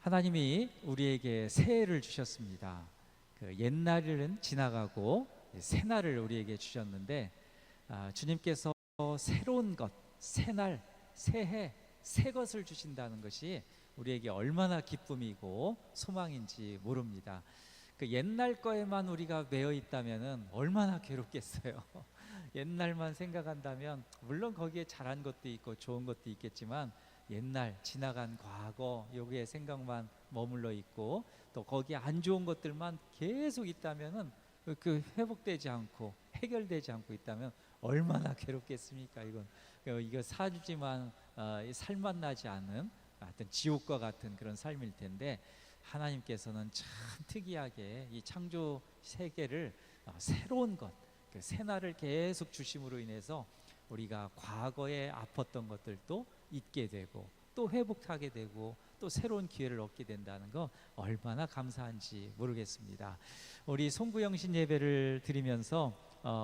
하나님이 우리에게 새해를 주셨습니다. 그 옛날은 지나가고 새날을 우리에게 주셨는데, 주님께서 새로운 것, 새날, 새해, 새 것을 주신다는 것이 우리에게 얼마나 기쁨이고 소망인지 모릅니다. 그 옛날 거에만 우리가 매여 있다면 얼마나 괴롭겠어요. 옛날만 생각한다면 물론 거기에 잘한 것도 있고 좋은 것도 있겠지만, 옛날 지나간 과거 여기에 생각만 머물러 있고 또 거기에 안 좋은 것들만 계속 있다면은 그 회복되지 않고 해결되지 않고 있다면 얼마나 괴롭겠습니까? 이거 사주지만 살맛 나지 않은 하여튼 지옥과 같은 그런 삶일 텐데, 하나님께서는 참 특이하게 이 창조 세계를 새로운 것, 그 새날을 계속 주심으로 인해서 우리가 과거에 아팠던 것들도 잊게 되고 또 회복하게 되고 또 새로운 기회를 얻게 된다는 거 얼마나 감사한지 모르겠습니다. 우리 송구영신 예배를 드리면서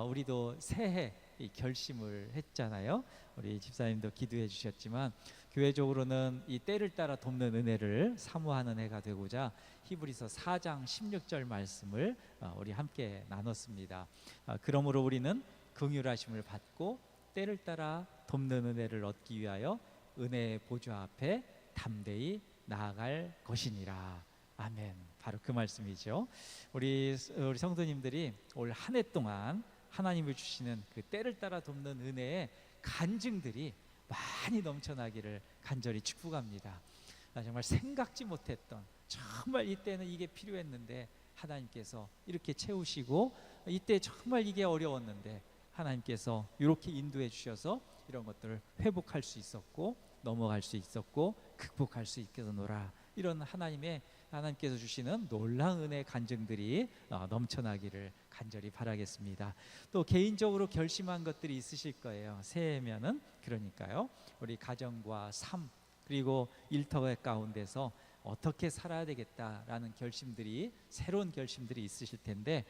우리도 새해 이 결심을 했잖아요. 우리 집사님도 기도해 주셨지만, 교회적으로는 이 때를 따라 돕는 은혜를 사모하는 해가 되고자 히브리서 4장 16절 말씀을 우리 함께 나눴습니다. 그러므로 우리는 긍휼하심을 받고 때를 따라 돕는 은혜를 얻기 위하여 은혜의 보좌 앞에 담대히 나아갈 것이니라. 아멘. 바로 그 말씀이죠. 우리 성도님들이 올 한 해 동안 하나님을 주시는 그 때를 따라 돕는 은혜의 간증들이 많이 넘쳐나기를 간절히 축복합니다. 정말 생각지 못했던, 정말 이때는 이게 필요했는데 하나님께서 이렇게 채우시고, 이때 정말 이게 어려웠는데 하나님께서 이렇게 인도해 주셔서 이런 것들을 회복할 수 있었고 넘어갈 수 있었고 극복할 수 있겠노라. 이런 하나님께서 주시는 놀라운 은혜의 간증들이 넘쳐나기를 간절히 바라겠습니다. 또 개인적으로 결심한 것들이 있으실 거예요. 새해면은. 그러니까요, 우리 가정과 삶 그리고 일터 가운데서 어떻게 살아야 되겠다라는 결심들이, 새로운 결심들이 있으실 텐데,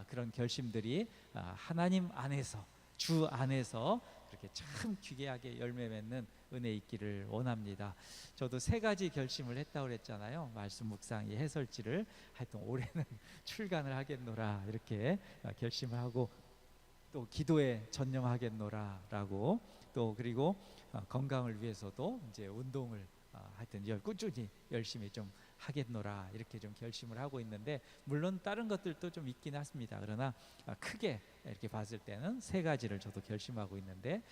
그런 결심들이 하나님 안에서, 주 안에서 그렇게 참 귀하게 열매 맺는 은혜 있기를 원합니다. 저도 3가지 결심을 했다고 그랬잖아요. 말씀 묵상, 이 해설지를 하여튼 올해는 출간을 하겠노라 이렇게 결심을 하고, 또 기도에 전념하겠노라라고, 또 그리고 건강을 위해서도 이제 운동을 하여튼 꾸준히 열심히 좀 하겠노라 이렇게 좀 결심을 하고 있는데, 물론 다른 것들도 좀 있긴 합니다. 그러나 크게 이렇게 봤을 때는 3가지를 저도 결심하고 있는데,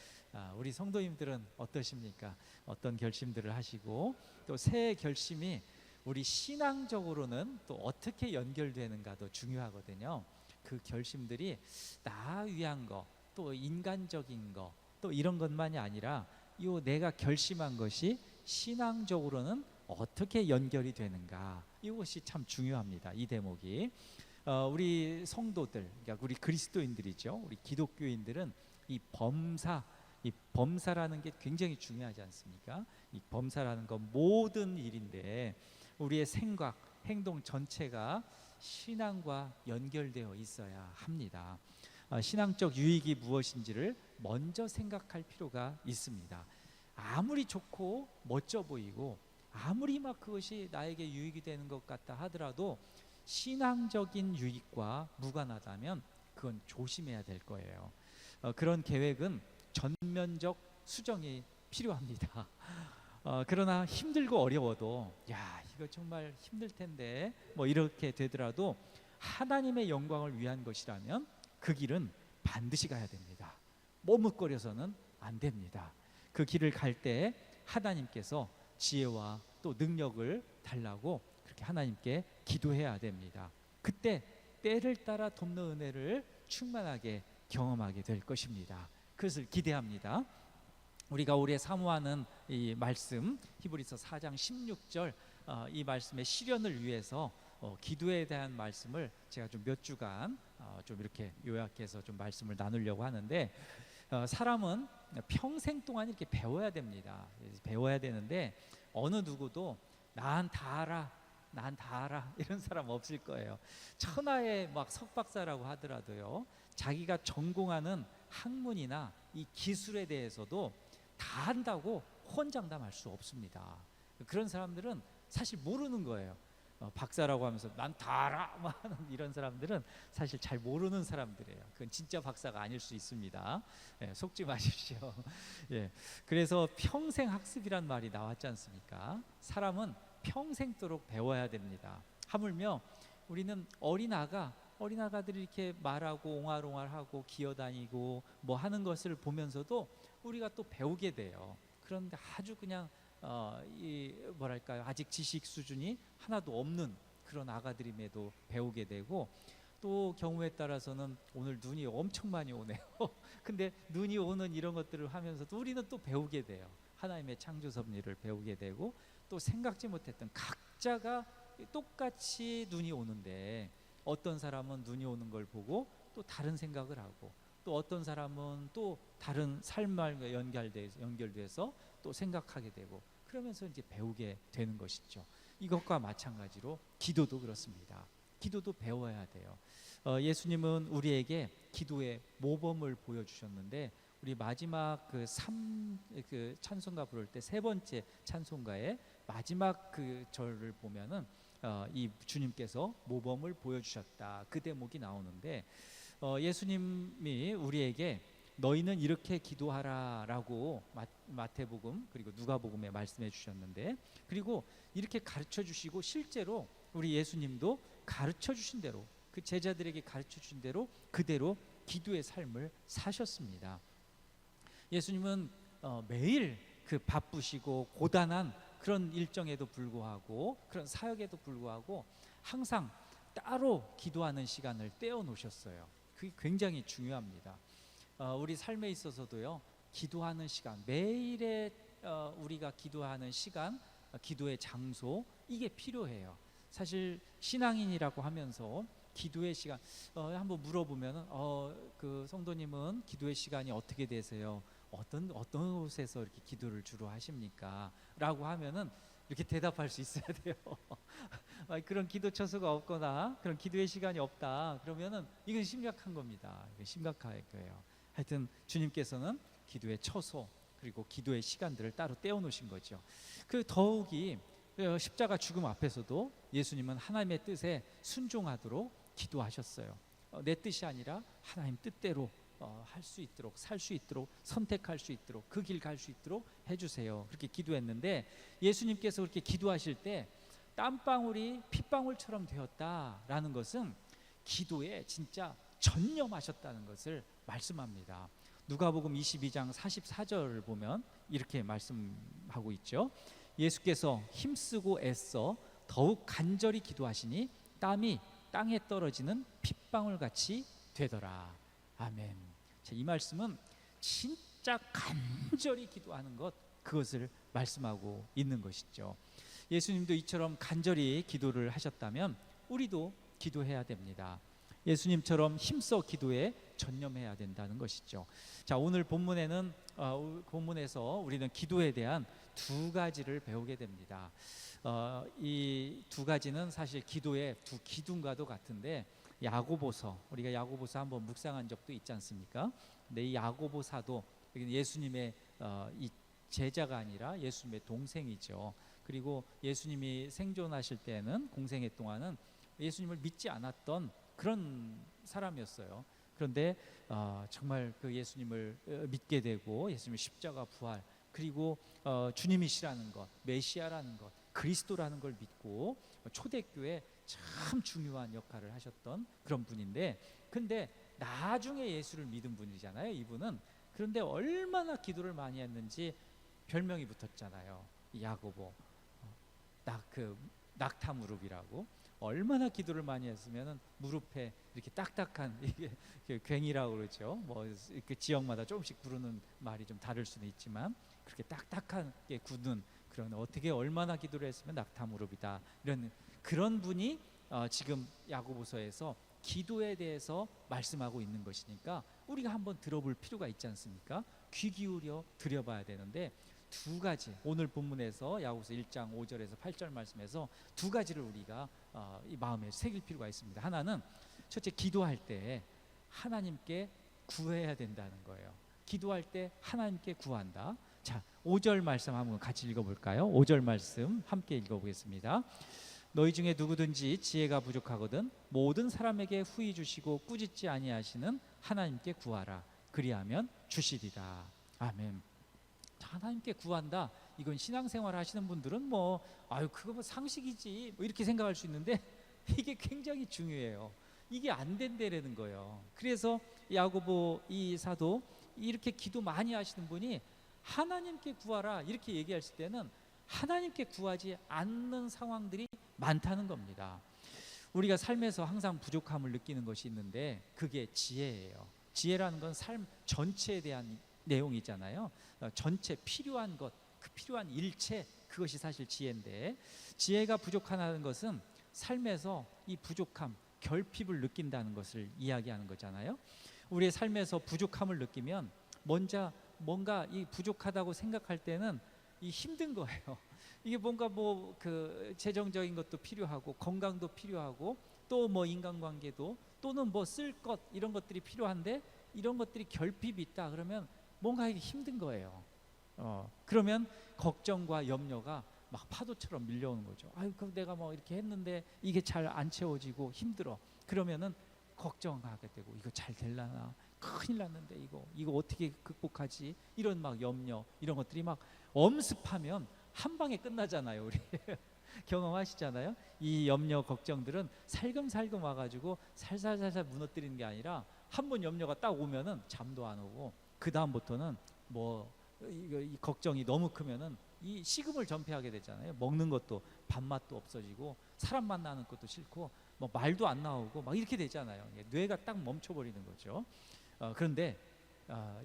우리 성도님들은 어떠십니까? 어떤 결심들을 하시고, 또 새해 결심이 우리 신앙적으로는 또 어떻게 연결되는가도 중요하거든요. 그 결심들이 나 위한 거, 또 인간적인 거, 또 이런 것만이 아니라 내가 결심한 것이 신앙적으로는 어떻게 연결이 되는가, 이것이 참 중요합니다. 이 대목이 우리 성도들, 그러니까 우리 그리스도인들이죠. 우리 기독교인들은 이 범사라는 게 굉장히 중요하지 않습니까? 이 범사라는 건 모든 일인데 우리의 생각, 행동 전체가 신앙과 연결되어 있어야 합니다. 신앙적 유익이 무엇인지를 먼저 생각할 필요가 있습니다. 아무리 좋고 멋져 보이고 아무리 막 그것이 나에게 유익이 되는 것 같다 하더라도 신앙적인 유익과 무관하다면 그건 조심해야 될 거예요. 그런 계획은 전면적 수정이 필요합니다. 그러나 힘들고 어려워도, 야 이거 정말 힘들 텐데 뭐 이렇게 되더라도 하나님의 영광을 위한 것이라면 그 길은 반드시 가야 됩니다. 머뭇거려서는 안 됩니다. 그 길을 갈 때 하나님께서 지혜와 또 능력을 달라고 그렇게 하나님께 기도해야 됩니다. 그때 때를 따라 돕는 은혜를 충만하게 경험하게 될 것입니다. 그것을 기대합니다. 우리가 올해 사모하는 이 말씀, 히브리서 4장 16절, 이 말씀의 실현을 위해서 기도에 대한 말씀을 제가 좀 몇 주간 좀 이렇게 요약해서 좀 말씀을 나누려고 하는데, 사람은 평생 동안 이렇게 배워야 됩니다. 배워야 되는데 어느 누구도 난 다 알아 이런 사람 없을 거예요. 천하의 막 석박사라고 하더라도요, 자기가 전공하는 학문이나 이 기술에 대해서도 다 한다고 혼장담할 수 없습니다. 그런 사람들은 사실 모르는 거예요. 박사라고 하면서 난 다 알아 막 하는 이런 사람들은 사실 잘 모르는 사람들이에요. 그건 진짜 박사가 아닐 수 있습니다. 예, 속지 마십시오. 예, 그래서 평생 학습이란 말이 나왔지 않습니까? 사람은 평생도록 배워야 됩니다. 하물며 우리는 어린아가들이 이렇게 말하고 옹알옹알하고 기어다니고 뭐 하는 것을 보면서도 우리가 또 배우게 돼요. 그런데 아주 그냥 이 뭐랄까요, 아직 지식 수준이 하나도 없는 그런 아가들임에도 배우게 되고, 또 경우에 따라서는 오늘 눈이 엄청 많이 오네요. 근데 눈이 오는 이런 것들을 하면서도 우리는 또 배우게 돼요. 하나님의 창조 섭리를 배우게 되고, 또 생각지 못했던 각자가 똑같이 눈이 오는데 어떤 사람은 눈이 오는 걸 보고 또 다른 생각을 하고, 또 어떤 사람은 또 다른 삶과 연결돼서 또 생각하게 되고, 그러면서 이제 배우게 되는 것이죠. 이것과 마찬가지로 기도도 그렇습니다. 기도도 배워야 돼요. 예수님은 우리에게 기도의 모범을 보여주셨는데, 우리 마지막 그 찬송가 부를 때 세 번째 찬송가의 마지막 그 절을 보면은 이 주님께서 모범을 보여주셨다, 그 대목이 나오는데, 예수님이 우리에게 너희는 이렇게 기도하라라고 마태복음 그리고 누가복음에 말씀해 주셨는데, 그리고 이렇게 가르쳐 주시고 실제로 우리 예수님도 가르쳐 주신 대로, 그 제자들에게 가르쳐 주신 대로 그대로 기도의 삶을 사셨습니다. 예수님은 매일 그 바쁘시고 고단한 그런 일정에도 불구하고, 그런 사역에도 불구하고 항상 따로 기도하는 시간을 떼어 놓으셨어요. 그게 굉장히 중요합니다. 우리 삶에 있어서도요, 기도하는 시간, 매일의 우리가 기도하는 시간, 기도의 장소, 이게 필요해요. 사실 신앙인이라고 하면서 기도의 시간 한번 물어보면은 그 성도님은 기도의 시간이 어떻게 되세요? 어떤 곳에서 이렇게 기도를 주로 하십니까? 라고 하면은 이렇게 대답할 수 있어야 돼요. 그런 기도 처소가 없거나 그런 기도의 시간이 없다 그러면은 이건 심각한 겁니다. 이건 심각할 거예요. 하여튼 주님께서는 기도의 처소 그리고 기도의 시간들을 따로 떼어 놓으신 거죠. 그 더욱이 십자가 죽음 앞에서도 예수님은 하나님의 뜻에 순종하도록 기도하셨어요. 내 뜻이 아니라 하나님 뜻대로 할 수 있도록, 살 수 있도록, 선택할 수 있도록, 그 길 갈 수 있도록 해주세요. 그렇게 기도했는데, 예수님께서 그렇게 기도하실 때 땀방울이 핏방울처럼 되었다라는 것은 기도에 진짜 전념하셨다는 것을 말씀합니다. 누가복음 22장 44절을 보면 이렇게 말씀하고 있죠. 예수께서 힘쓰고 애써 더욱 간절히 기도하시니 땀이 땅에 떨어지는 핏방울같이 되더라. 아멘. 이 말씀은 진짜 간절히 기도하는 것, 그것을 말씀하고 있는 것이죠. 예수님도 이처럼 간절히 기도를 하셨다면 우리도 기도해야 됩니다. 예수님처럼 힘써 기도에 전념해야 된다는 것이죠. 자, 오늘 본문에서 우리는 기도에 대한 두 가지를 배우게 됩니다. 이 두 가지는 사실 기도의 두 기둥과도 같은데, 야고보서, 우리가 야고보서 한번 묵상한 적도 있지 않습니까? 근데 이 야고보사도 예수님의 이 제자가 아니라 예수님의 동생이죠. 그리고 예수님이 생존하실 때는, 공생애 동안은 예수님을 믿지 않았던 그런 사람이었어요. 그런데 정말 그 예수님을 믿게 되고, 예수님의 십자가 부활, 그리고 주님이시라는 것, 메시아라는 것, 그리스도라는 걸 믿고 초대교회 참 중요한 역할을 하셨던 그런 분인데, 근데 나중에 예수를 믿은 분이잖아요, 이분은. 그런데 얼마나 기도를 많이 했는지 별명이 붙었잖아요. 야고보, 낙타 무릎이라고. 얼마나 기도를 많이 했으면은 무릎에 이렇게 딱딱한 이게 괭이라고 그러죠. 뭐 그 지역마다 조금씩 부르는 말이 좀 다를 수는 있지만, 그렇게 딱딱하게 굳는 그런, 어떻게 얼마나 기도를 했으면 낙타 무릎이다, 이런 그런 분이 지금 야고보서에서 기도에 대해서 말씀하고 있는 것이니까 우리가 한번 들어볼 필요가 있지 않습니까? 귀 기울여 들여봐야 되는데, 두 가지, 오늘 본문에서 야고보서 1장 5절에서 8절 말씀에서 두 가지를 우리가 이 마음에 새길 필요가 있습니다. 하나는, 첫째, 기도할 때 하나님께 구해야 된다는 거예요. 기도할 때 하나님께 구한다. 자, 5절 말씀 한번 같이 읽어볼까요? 5절 말씀 함께 읽어보겠습니다. 너희 중에 누구든지 지혜가 부족하거든 모든 사람에게 후히 주시고 꾸짖지 아니하시는 하나님께 구하라. 그리하면 주시리라. 아멘. 자, 하나님께 구한다. 이건 신앙생활 하시는 분들은 뭐 아유 그거 뭐 상식이지 뭐 이렇게 생각할 수 있는데 이게 굉장히 중요해요. 이게 안 된다라는 거예요. 그래서 야고보 이 사도 이렇게 기도 많이 하시는 분이 하나님께 구하라 이렇게 얘기했을 때는 하나님께 구하지 않는 상황들이 많다는 겁니다. 우리가 삶에서 항상 부족함을 느끼는 것이 있는데 그게 지혜예요. 지혜라는 건 삶 전체에 대한 내용이잖아요. 전체 필요한 것, 그 필요한 일체, 그것이 사실 지혜인데, 지혜가 부족하다는 것은 삶에서 이 부족함, 결핍을 느낀다는 것을 이야기하는 거잖아요. 우리의 삶에서 부족함을 느끼면 먼저 뭔가 이 부족하다고 생각할 때는 이 힘든 거예요. 이게 뭔가 뭐 그 재정적인 것도 필요하고 건강도 필요하고 또 뭐 인간관계도 또는 뭐 쓸 것 이런 것들이 필요한데 이런 것들이 결핍이 있다 그러면 뭔가 이게 힘든 거예요. 그러면 걱정과 염려가 막 파도처럼 밀려오는 거죠. 아유 그럼 내가 뭐 이렇게 했는데 이게 잘 안 채워지고 힘들어. 그러면은 걱정하게 되고 이거 잘 될라나 큰일 났는데 이거 어떻게 극복하지? 이런 막 염려 이런 것들이 막 엄습하면 한 방에 끝나잖아요. 우리 경험하시잖아요. 이 염려 걱정들은 살금살금 와가지고 살살살살 무너뜨리는 게 아니라 한 번 염려가 딱 오면은 잠도 안 오고 그 다음부터는 뭐 이 걱정이 너무 크면은 이 식음을 전폐하게 되잖아요. 먹는 것도 밥맛도 없어지고 사람 만나는 것도 싫고 뭐 말도 안 나오고 막 이렇게 되잖아요. 뇌가 딱 멈춰버리는 거죠. 그런데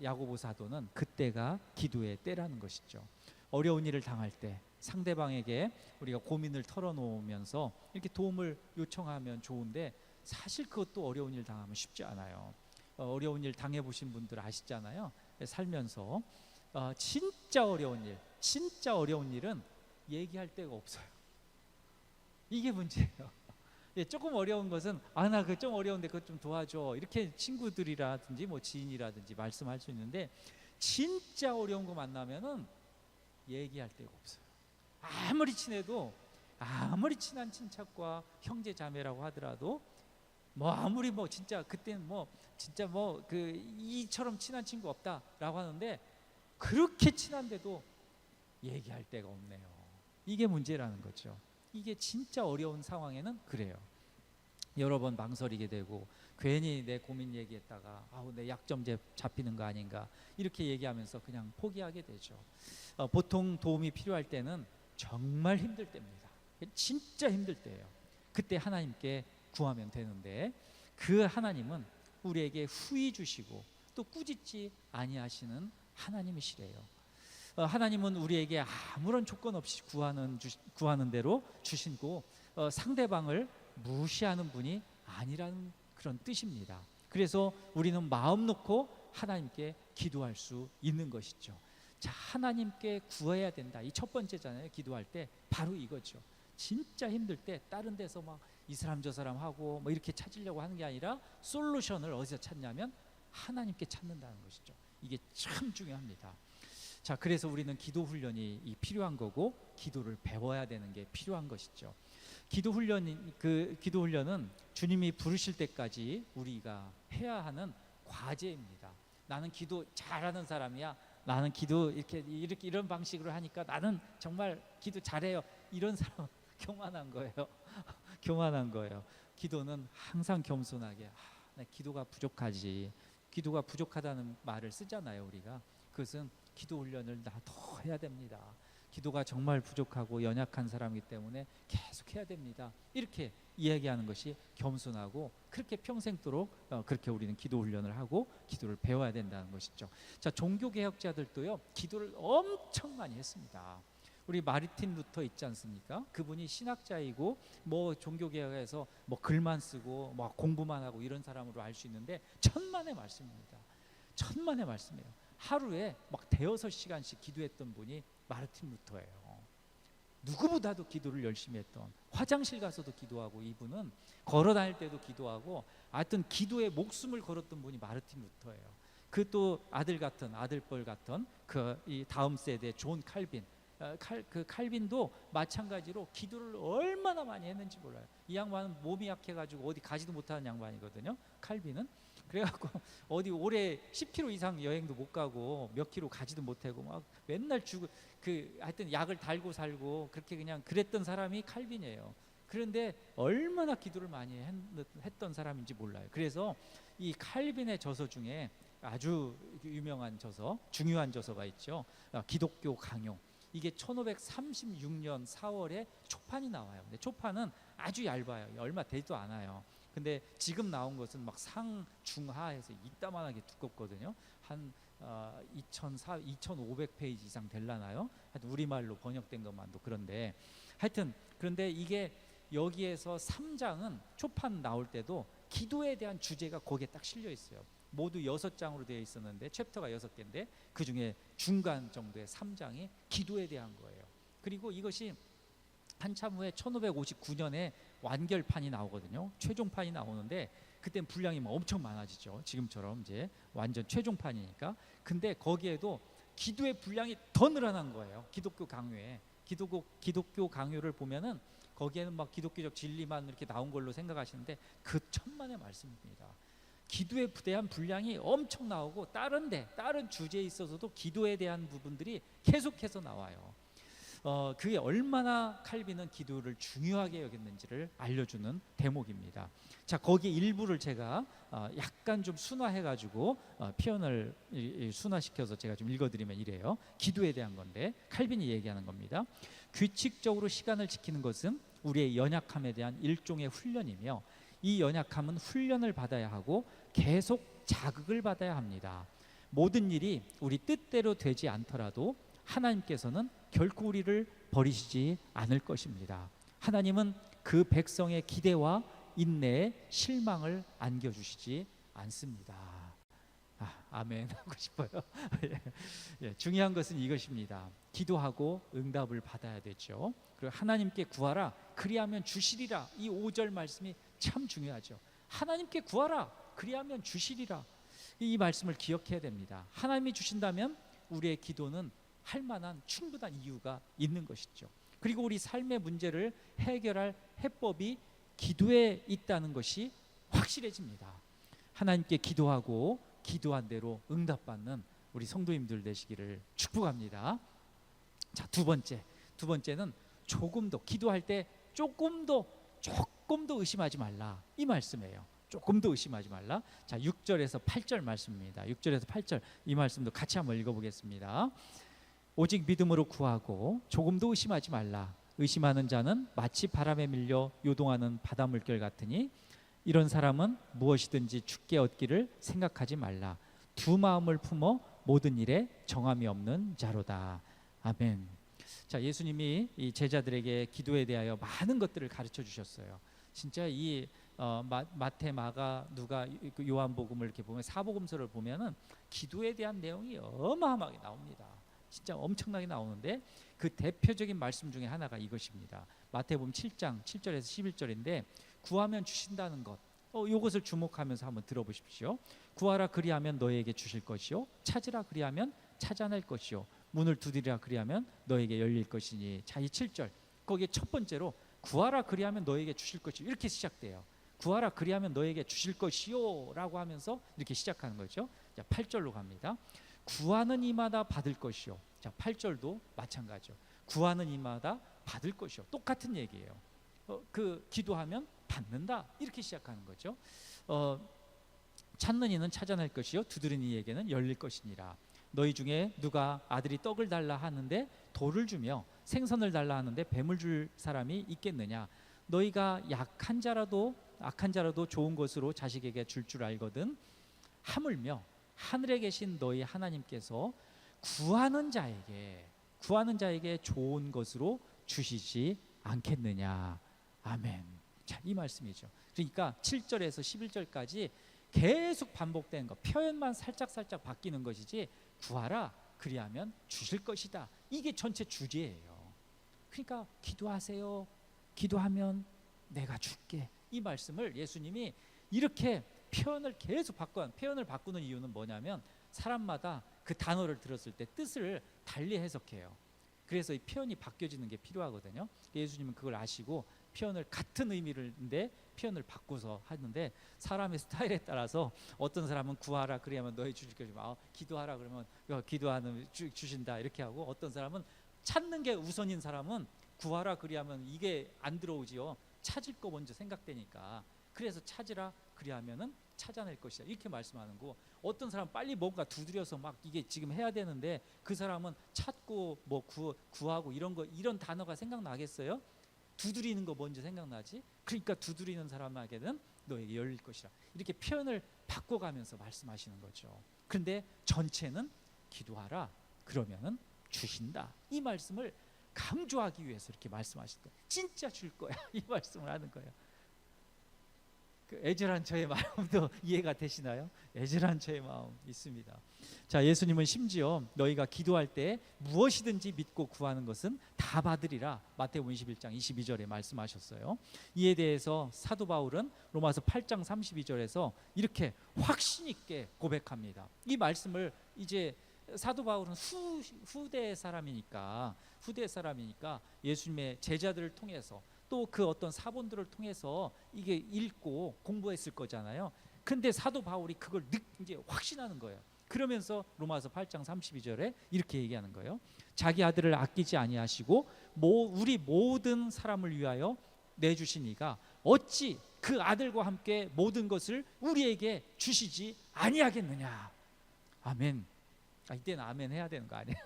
야고보 사도는 그때가 기도의 때라는 것이죠. 어려운 일을 당할 때 상대방에게 우리가 고민을 털어놓으면서 이렇게 도움을 요청하면 좋은데 사실 그것도 어려운 일 당하면 쉽지 않아요. 어려운 일 당해보신 분들 아시잖아요. 살면서 진짜 어려운 일은 얘기할 데가 없어요. 이게 문제예요. 조금 어려운 것은 나 그 좀 어려운데 그것 좀 도와줘 이렇게 친구들이라든지 뭐 지인이라든지 말씀할 수 있는데 진짜 어려운 거 만나면은 얘기할 데가 없어요. 아무리 친해도 아무리 친한 친척과 형제 자매라고 하더라도 뭐 아무리 뭐 진짜 그때는 뭐 진짜 뭐 그 이처럼 친한 친구 없다라고 하는데 그렇게 친한데도 얘기할 데가 없네요. 이게 문제라는 거죠. 이게 진짜 어려운 상황에는 그래요. 여러 번 망설이게 되고 괜히 내 고민 얘기했다가 내 약점제 잡히는 거 아닌가 이렇게 얘기하면서 그냥 포기하게 되죠. 보통 도움이 필요할 때는 정말 힘들 때입니다. 진짜 힘들 때예요. 그때 하나님께 구하면 되는데 그 하나님은 우리에게 후히 주시고 또 꾸짖지 아니하시는 하나님이시래요. 하나님은 우리에게 아무런 조건 없이 구하는 대로 주시고 상대방을 무시하는 분이 아니라는 그런 뜻입니다. 그래서 우리는 마음 놓고 하나님께 기도할 수 있는 것이죠. 자, 하나님께 구해야 된다. 이 첫 번째잖아요. 기도할 때 바로 이거죠. 진짜 힘들 때 다른 데서 막 이 사람 저 사람 하고 뭐 이렇게 찾으려고 하는 게 아니라 솔루션을 어디서 찾냐면 하나님께 찾는다는 것이죠. 이게 참 중요합니다. 자, 그래서 우리는 기도 훈련이 필요한 거고 기도를 배워야 되는 게 필요한 것이죠. 기도 훈련은 주님이 부르실 때까지 우리가 해야 하는 과제입니다. 나는 기도 잘하는 사람이야. 나는 기도 이렇게 이런 방식으로 하니까 나는 정말 기도 잘해요. 이런 사람은 교만한 거예요. 교만한 거예요. 기도는 항상 겸손하게 내 기도가 부족하지. 기도가 부족하다는 말을 쓰잖아요. 우리가 그것은 기도 훈련을 나 더 해야 됩니다. 기도가 정말 부족하고 연약한 사람이기 때문에 계속 해야 됩니다. 이렇게 이야기하는 것이 겸손하고 그렇게 평생도록 그렇게 우리는 기도 훈련을 하고 기도를 배워야 된다는 것이죠. 자, 종교개혁자들도요 기도를 엄청 많이 했습니다. 우리 마르틴 루터 있지 않습니까? 그분이 신학자이고 뭐 종교개혁에서 뭐 글만 쓰고 뭐 공부만 하고 이런 사람으로 알 수 있는데 천만의 말씀입니다. 천만의 말씀이에요. 하루에 막 대여섯 시간씩 기도했던 분이 마르틴 루터예요. 누구보다도 기도를 열심히 했던, 화장실 가서도 기도하고 이분은 걸어 다닐 때도 기도하고 하여튼 기도에 목숨을 걸었던 분이 마르틴 루터예요. 그 또 아들 같은 아들뻘 같은 그 이 다음 세대 존 칼빈, 그 칼빈도 마찬가지로 기도를 얼마나 많이 했는지 몰라요. 이 양반은 몸이 약해가지고 어디 가지도 못하는 양반이거든요, 칼빈은. 그래갖고 어디 올해 10km 이상 여행도 못 가고 몇 킬로 가지도 못하고 막 맨날 하여튼 약을 달고 살고 그렇게 그냥 그랬던 사람이 칼빈이에요. 그런데 얼마나 기도를 많이 했던 사람인지 몰라요. 그래서 이 칼빈의 저서 중에 아주 유명한 저서, 중요한 저서가 있죠. 기독교 강요. 이게 1536년 4월에 초판이 나와요. 근데 초판은 아주 얇아요. 얼마 되지도 않아요. 근데 지금 나온 것은 막 상중하해서 이따만하게 두껍거든요. 한 2,500페이지 이상 될라나요? 하여튼 우리말로 번역된 것만도 그런데, 하여튼 그런데 이게 여기에서 3장은 초판 나올 때도 기도에 대한 주제가 거기에 딱 실려 있어요. 모두 6장으로 되어 있었는데 챕터가 6개인데 그 중에 중간 정도의 3장이 기도에 대한 거예요. 그리고 이것이 한참 후에 1559년에 완결판이 나오거든요. 최종판이 나오는데 그땐 분량이 뭐 엄청 많아지죠. 지금처럼 이제 완전 최종판이니까. 근데 거기에도 기도의 분량이 더 늘어난 거예요. 기독교 강요에. 기독교 강요를 보면은 거기에는 막 기독교적 진리만 이렇게 나온 걸로 생각하시는데 그 천만의 말씀입니다. 기도에 대한 분량이 엄청 나오고 다른 주제에 있어서도 기도에 대한 부분들이 계속해서 나와요. 그게 얼마나 칼빈은 기도를 중요하게 여겼는지를 알려주는 대목입니다. 자, 거기 일부를 제가 약간 좀 순화해가지고 표현을 순화시켜서 제가 좀 읽어드리면 이래요. 기도에 대한 건데 칼빈이 얘기하는 겁니다. 규칙적으로 시간을 지키는 것은 우리의 연약함에 대한 일종의 훈련이며 이 연약함은 훈련을 받아야 하고 계속 자극을 받아야 합니다. 모든 일이 우리 뜻대로 되지 않더라도 하나님께서는 결코 우리를 버리시지 않을 것입니다. 하나님은 그 백성의 기대와 인내에 실망을 안겨주시지 않습니다. 아멘 하고 싶어요. 예, 중요한 것은 이것입니다. 기도하고 응답을 받아야 되죠. 그리고 하나님께 구하라 그리하면 주시리라. 이 5절 말씀이 참 중요하죠. 하나님께 구하라 그리하면 주시리라. 이 말씀을 기억해야 됩니다. 하나님이 주신다면 우리의 기도는 할 만한 충분한 이유가 있는 것이죠. 그리고 우리 삶의 문제를 해결할 해법이 기도에 있다는 것이 확실해집니다. 하나님께 기도하고 기도한 대로 응답받는 우리 성도님들 되시기를 축복합니다. 자, 두 번째는 조금 더 기도할 때 조금 더 의심하지 말라, 이 말씀이에요. 조금 더 의심하지 말라. 자, 6절에서 8절 말씀입니다. 6절에서 8절 이 말씀도 같이 한번 읽어보겠습니다. 오직 믿음으로 구하고 조금도 의심하지 말라. 의심하는 자는 마치 바람에 밀려 요동하는 바다 물결 같으니 이런 사람은 무엇이든지 죽게 얻기를 생각하지 말라. 두 마음을 품어 모든 일에 정함이 없는 자로다. 아멘. 자, 예수님이 이 제자들에게 기도에 대하여 많은 것들을 가르쳐 주셨어요. 진짜 이 마태, 마가, 누가, 요한복음을 이렇게 보면, 사복음서를 보면은 기도에 대한 내용이 어마어마하게 나옵니다. 진짜 엄청나게 나오는데 그 대표적인 말씀 중에 하나가 이것입니다. 마태복음 7장 7절에서 11절인데 구하면 주신다는 것, 이것을 주목하면서 한번 들어보십시오. 구하라 그리하면 너에게 주실 것이요 찾으라 그리하면 찾아낼 것이요 문을 두드리라 그리하면 너에게 열릴 것이니. 자, 이 7절 거기에 첫 번째로 구하라 그리하면 너에게 주실 것이요 이렇게 시작돼요. 구하라 그리하면 너에게 주실 것이요 라고 하면서 이렇게 시작하는 거죠. 자, 8절로 갑니다. 구하는 이마다 받을 것이요. 자, 8절도 마찬가지죠. 구하는 이마다 받을 것이요. 똑같은 얘기예요. 그 기도하면 받는다 이렇게 시작하는 거죠. 찾는 이는 찾아낼 것이요 두드리는 이에게는 열릴 것이니라. 너희 중에 누가 아들이 떡을 달라 하는데 돌을 주며 생선을 달라 하는데 뱀을 줄 사람이 있겠느냐. 너희가 악한 자라도 좋은 것으로 자식에게 줄 알거든. 하물며 하늘에 계신 너희 하나님께서 구하는 자에게 좋은 것으로 주시지 않겠느냐. 아멘. 자, 이 말씀이죠. 그러니까 7절에서 11절까지 계속 반복되는 것, 표현만 살짝 바뀌는 것이지 구하라 그리하면 주실 것이다, 이게 전체 주제예요. 그러니까 기도하세요, 기도하면 내가 줄게, 이 말씀을 예수님이 이렇게 표현을 계속 표현을 바꾸는 이유는 뭐냐면 사람마다 그 단어를 들었을 때 뜻을 달리 해석해요. 그래서 이 표현이 바뀌어지는 게 필요하거든요. 예수님은 그걸 아시고 표현을 같은 의미인데 표현을 바꿔서 하는데, 사람의 스타일에 따라서 어떤 사람은 구하라 그래야만 너희 주실 것 좀, 기도하라 그러면 기도하는 주신다 이렇게 하고, 어떤 사람은 찾는 게 우선인 사람은 구하라 그리하면 이게 안 들어오지요. 찾을 거 먼저 생각되니까. 그래서 찾으라 그리하면은 찾아낼 것이다 이렇게 말씀하는 거. 어떤 사람 빨리 뭔가 두드려서 막 이게 지금 해야 되는데 그 사람은 찾고 뭐 구하고 이런 거, 이런 단어가 생각나겠어요? 두드리는 거 먼저 생각나지. 그러니까 두드리는 사람에게는 너에게 열릴 것이라, 이렇게 표현을 바꿔가면서 말씀하시는 거죠. 그런데 전체는 기도하라 그러면은 주신다, 이 말씀을 강조하기 위해서 이렇게 말씀하실 거예요. 진짜 줄 거야 이 말씀을 하는 거예요. 그 애절한 저의 마음도 이해가 되시나요? 애절한 저의 마음 있습니다. 자, 예수님은 심지어 너희가 기도할 때 무엇이든지 믿고 구하는 것은 다 받으리라, 마태복음 21장 22절에 말씀하셨어요. 이에 대해서 사도 바울은 로마서 8장 32절에서 이렇게 확신 있게 고백합니다. 이 말씀을 이제 사도 바울은 후대 사람이니까 예수님의 제자들을 통해서 또 그 어떤 사본들을 통해서 이게 읽고 공부했을 거잖아요. 근데 사도 바울이 그걸 이제 확신하는 거예요. 그러면서 로마서 8장 32절에 이렇게 얘기하는 거예요. 자기 아들을 아끼지 아니하시고 우리 모든 사람을 위하여 내주신 이가 어찌 그 아들과 함께 모든 것을 우리에게 주시지 아니하겠느냐. 아멘. 이때는 아멘 해야 되는 거 아니에요?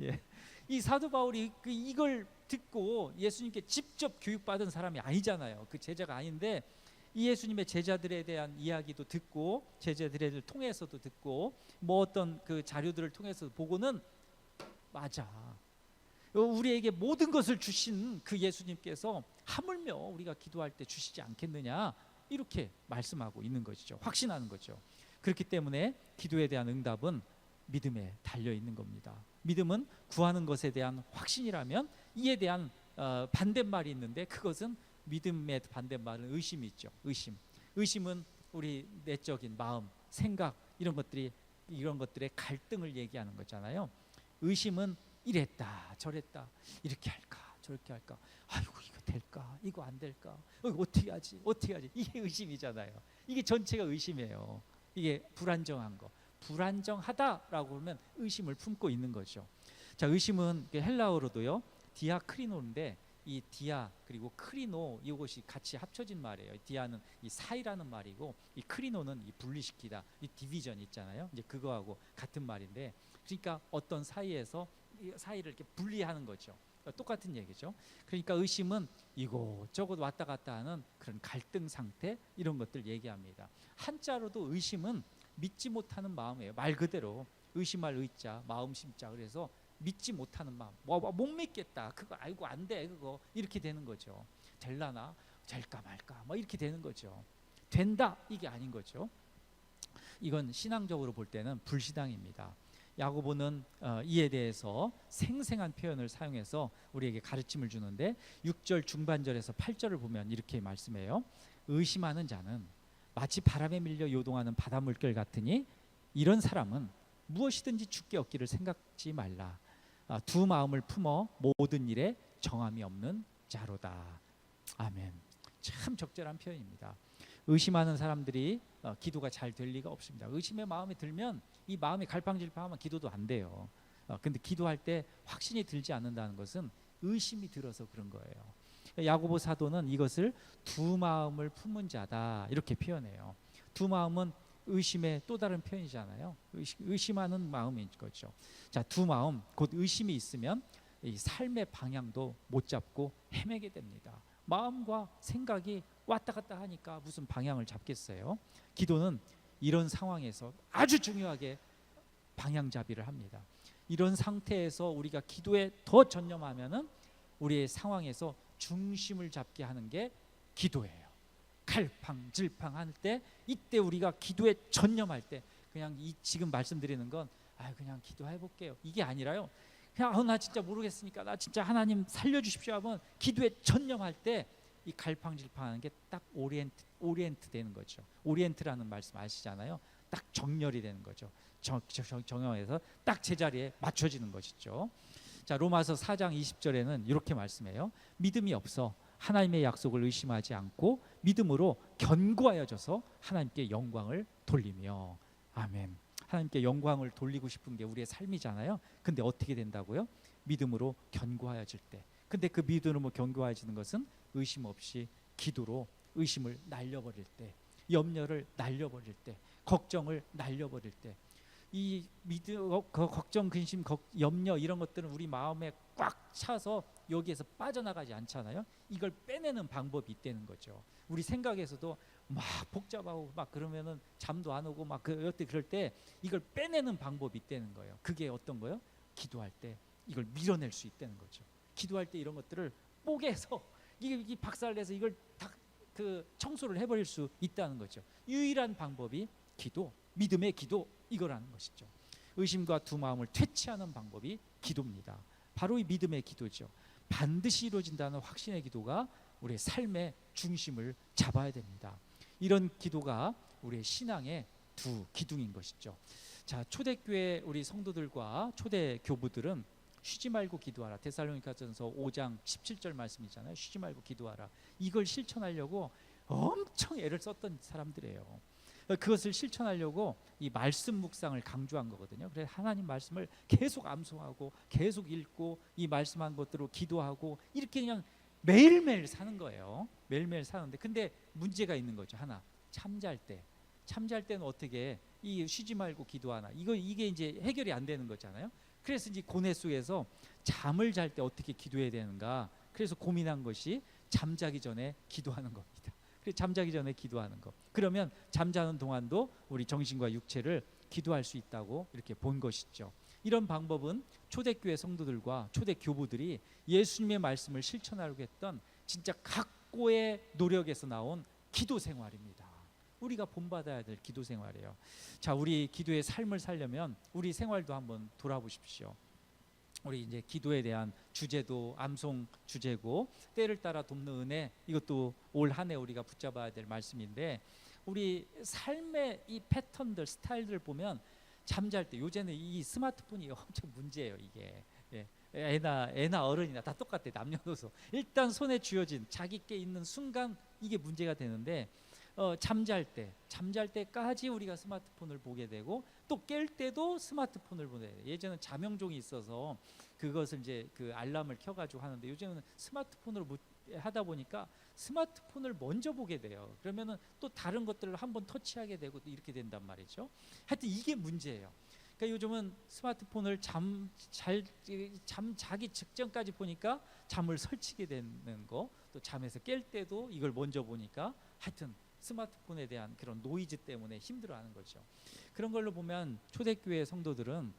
예. 이 사도 바울이 이걸 듣고 예수님께 직접 교육받은 사람이 아니잖아요. 그 제자가 아닌데 이 예수님의 제자들에 대한 이야기도 듣고 제자들을 통해서도 듣고 뭐 어떤 그 자료들을 통해서 보고는, 맞아, 우리에게 모든 것을 주신 그 예수님께서 하물며 우리가 기도할 때 주시지 않겠느냐, 이렇게 말씀하고 있는 것이죠. 확신하는 거죠. 그렇기 때문에 기도에 대한 응답은 믿음에 달려 있는 겁니다. 믿음은 구하는 것에 대한 확신이라면 이에 대한 반대말이 있는데, 그것은 믿음의 반대말은 의심이 있죠. 의심은 우리 내적인 마음, 생각 이런 것들의 갈등을 얘기하는 거잖아요. 의심은 이랬다 저랬다, 이렇게 할까 저렇게 할까, 아이고 이거 될까 이거 안 될까, 어떻게 하지 이게 의심이잖아요. 이게 전체가 의심이에요. 이게 불안정한 거, 불안정하다라고 하면 의심을 품고 있는 거죠. 자, 의심은 헬라어로도요 디아크리노인데, 이 디아 그리고 크리노 이것이 같이 합쳐진 말이에요. 디아는 이 사이라는 말이고, 이 크리노는 이 분리시키다, 이 디비전 있잖아요. 이제 그거하고 같은 말인데, 그러니까 어떤 사이에서 이 사이를 이렇게 분리하는 거죠. 똑같은 얘기죠. 그러니까 의심은 이곳저곳 왔다 갔다 하는 그런 갈등 상태, 이런 것들 얘기합니다. 한자로도 의심은 믿지 못하는 마음이에요. 말 그대로 의심할 의자, 마음 심자. 그래서 믿지 못하는 마음, 못 믿겠다, 그거 알고 안 돼, 그거 이렇게 되는 거죠. 될라나, 될까 말까 뭐 이렇게 되는 거죠. 된다 이게 아닌 거죠. 이건 신앙적으로 볼 때는 불신앙입니다. 야고보는 이에 대해서 생생한 표현을 사용해서 우리에게 가르침을 주는데, 6절 중반절에서 8절을 보면 이렇게 말씀해요. 의심하는 자는 마치 바람에 밀려 요동하는 바닷물결 같으니 이런 사람은 무엇이든지 주께 얻기를 생각지 말라. 두 마음을 품어 모든 일에 정함이 없는 자로다. 아멘. 참 적절한 표현입니다. 의심하는 사람들이 기도가 잘 될 리가 없습니다. 의심의 마음이 들면 이 마음이 갈팡질팡하면 기도도 안 돼요. 근데 기도할 때 확신이 들지 않는다는 것은 의심이 들어서 그런 거예요. 야고보 사도는 이것을 두 마음을 품은 자다 이렇게 표현해요. 두 마음은 의심의 또 다른 표현이잖아요. 의심하는 마음인 거죠. 자, 두 마음, 곧 의심이 있으면 이 삶의 방향도 못 잡고 헤매게 됩니다. 마음과 생각이 왔다 갔다 하니까 무슨 방향을 잡겠어요. 기도는 이런 상황에서 아주 중요하게 방향잡이를 합니다. 이런 상태에서 우리가 기도에 더 전념하면은 우리의 상황에서 중심을 잡게 하는 게 기도예요. 갈팡질팡할 때, 이때 우리가 기도에 전념할 때, 그냥 지금 말씀드리는 건 그냥 기도해 볼게요 이게 아니라요. 그냥 나 진짜 모르겠으니까 나 진짜 하나님 살려주십시오 하면 기도에 전념할 때 이 갈팡질팡하는 게 딱 오리엔트 되는 거죠. 오리엔트라는 말씀 아시잖아요. 딱 정렬이 되는 거죠. 정형해서 딱 제자리에 맞춰지는 것이죠. 자, 로마서 4장 20절에는 이렇게 말씀해요. 믿음이 없어 하나님의 약속을 의심하지 않고 믿음으로 견고하여져서 하나님께 영광을 돌리며. 아멘. 하나님께 영광을 돌리고 싶은 게 우리의 삶이잖아요. 근데 어떻게 된다고요? 믿음으로 견고하여질 때. 근데 그 믿음으로 견고해지는 것은 의심 없이 기도로 의심을 날려버릴 때, 염려를 날려버릴 때, 걱정을 날려버릴 때, 이 믿음, 걱정, 근심, 염려 이런 것들은 우리 마음에 꽉 차서 여기에서 빠져나가지 않잖아요. 이걸 빼내는 방법이 있다는 거죠. 우리 생각에서도 막 복잡하고 막 그러면은 잠도 안 오고 막 그럴 때 이걸 빼내는 방법이 있다는 거예요. 그게 어떤 거요? 기도할 때 이걸 밀어낼 수 있다는 거죠. 기도할 때 이런 것들을 뽀개서 이 박살내서 이걸 다 그 청소를 해버릴 수 있다는 거죠. 유일한 방법이 기도, 믿음의 기도 이거라는 것이죠. 의심과 두 마음을 퇴치하는 방법이 기도입니다. 바로 이 믿음의 기도죠. 반드시 이루어진다는 확신의 기도가 우리의 삶의 중심을 잡아야 됩니다. 이런 기도가 우리의 신앙의 두 기둥인 것이죠. 자, 초대교회 우리 성도들과 초대 교부들은 쉬지 말고 기도하라. 데살로니가전서 5장 17절 말씀이잖아요. 쉬지 말고 기도하라. 이걸 실천하려고 엄청 애를 썼던 사람들이에요. 그것을 실천하려고 이 말씀 묵상을 강조한 거거든요. 그래서 하나님 말씀을 계속 암송하고 계속 읽고 이 말씀한 것들로 기도하고 이렇게 그냥 매일매일 사는 거예요. 매일매일 사는데 근데 문제가 있는 거죠. 하나, 잠잘 때는 어떻게 이 쉬지 말고 기도하나 이게 이제 해결이 안 되는 거잖아요. 그래서 이제 고뇌 속에서 잠을 잘 때 어떻게 기도해야 되는가, 그래서 고민한 것이 잠자기 전에 기도하는 겁니다. 그래서 잠자기 전에 기도하는 거, 그러면 잠자는 동안도 우리 정신과 육체를 기도할 수 있다고 이렇게 본 것이죠. 이런 방법은 초대교회 성도들과 초대 교부들이 예수님의 말씀을 실천하려고 했던 진짜 각고의 노력에서 나온 기도 생활입니다. 우리가 본받아야 될 기도 생활이에요. 자, 우리 기도의 삶을 살려면 우리 생활도 한번 돌아보십시오. 우리 이제 기도에 대한 주제도 암송 주제고 때를 따라 돕는 은혜, 이것도 올 한 해 우리가 붙잡아야 될 말씀인데, 우리 삶의 이 패턴들, 스타일들 보면 잠잘 때 요새는 이 스마트폰이 엄청 문제예요. 이게 애나 어른이나 다 똑같아. 남녀노소 일단 손에 쥐어진 자기께 있는 순간 이게 문제가 되는데, 잠잘 때까지 우리가 스마트폰을 보게 되고 또 깰 때도 스마트폰을 보게 돼요. 예전에는 자명종이 있어서 그것을 이제 그 알람을 켜가지고 하는데, 요즘은 스마트폰으로 하다 보니까 스마트폰을 먼저 보게 돼요. 그러면은 또 다른 것들을 한번 터치하게 되고 또 이렇게 된단 말이죠. 하여튼 이게 문제예요. 그러니까 요즘은 스마트폰을 자기 직전까지 보니까 잠을 설치게 되는 거, 또 잠에서 깰 때도 이걸 먼저 보니까 하여튼 스마트폰에 대한 그런 노이즈 때문에 힘들어하는 거죠. 그런 걸로 보면 초대교회 성도들은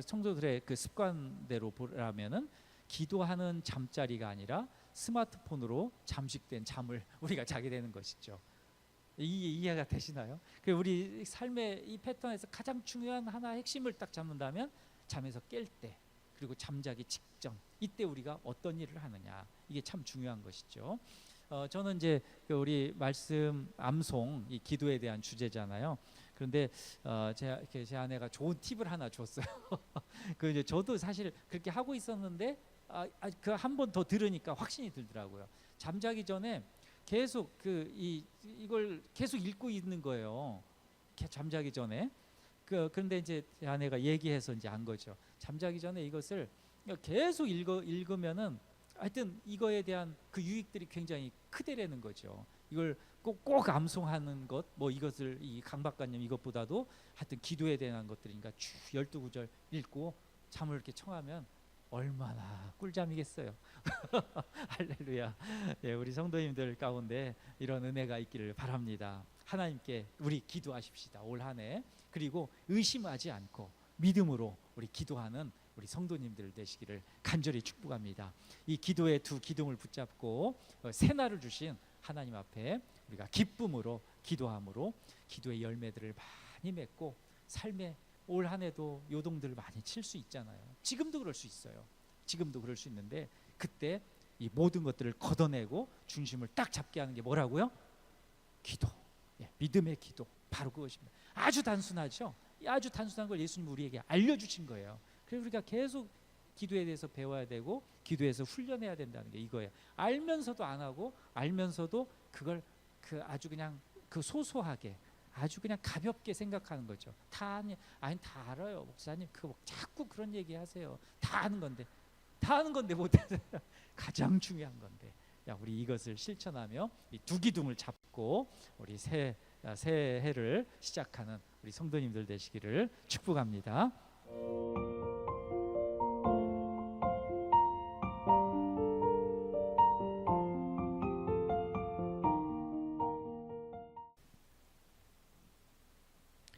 성도들의 그 습관대로 보라면은 기도하는 잠자리가 아니라 스마트폰으로 잠식된 잠을 우리가 자게 되는 것이죠. 이해가 되시나요? 우리 삶의 이 패턴에서 가장 중요한 하나 핵심을 딱 잡는다면 잠에서 깰 때, 그리고 잠자기 직전, 이때 우리가 어떤 일을 하느냐, 이게 참 중요한 것이죠. 저는 이제 우리 말씀 암송, 이 기도에 대한 주제잖아요. 그런데 제 아내가 좋은 팁을 하나 줬어요. 그 이제 저도 사실 그렇게 하고 있었는데 그 한 번 더 들으니까 확신이 들더라고요. 잠자기 전에 계속 이걸 계속 읽고 있는 거예요. 잠자기 전에. 그런데 이제 제 아내가 얘기해서 이제 안 거죠. 잠자기 전에 이것을 계속 읽으면은 하여튼 이거에 대한 그 유익들이 굉장히 크대라는 거죠. 이걸 꼭 암송하는 것, 뭐 이것을 이 강박관념 이것보다도 하여튼 기도에 대한 것들이니까 쭉 12구절 읽고 잠을 이렇게 청하면 얼마나 꿀잠이겠어요. 할렐루야. 예, 우리 성도님들 가운데 이런 은혜가 있기를 바랍니다. 하나님께 우리 기도하십시다. 올 한 해. 그리고 의심하지 않고 믿음으로 우리 기도하는 우리 성도님들 되시기를 간절히 축복합니다. 이 기도의 두 기둥을 붙잡고 새날을 주신 하나님 앞에 우리가 기쁨으로 기도함으로 기도의 열매들을 많이 맺고 삶의 올 한 해도 요동들을 많이 칠 수 있잖아요. 지금도 그럴 수 있어요. 지금도 그럴 수 있는데, 그때 이 모든 것들을 걷어내고 중심을 딱 잡게 하는 게 뭐라고요? 기도. 예, 믿음의 기도. 바로 그것입니다. 아주 단순하죠. 아주 단순한 걸 예수님 우리에게 알려주신 거예요. 그래서 우리가 계속 기도에 대해서 배워야 되고 기도에서 훈련해야 된다는 게 이거예요. 알면서도 안 하고 알면서도 그걸 아주 그냥 소소하게 아주 그냥 가볍게 생각하는 거죠. 아니 다 알아요 목사님. 자꾸 그런 얘기 하세요. 다 아는 건데 못하세요. 가장 중요한 건데. 우리 이것을 실천하며 이 두 기둥을 잡고 우리 새 해를 시작하는 우리 성도님들 되시기를 축복합니다.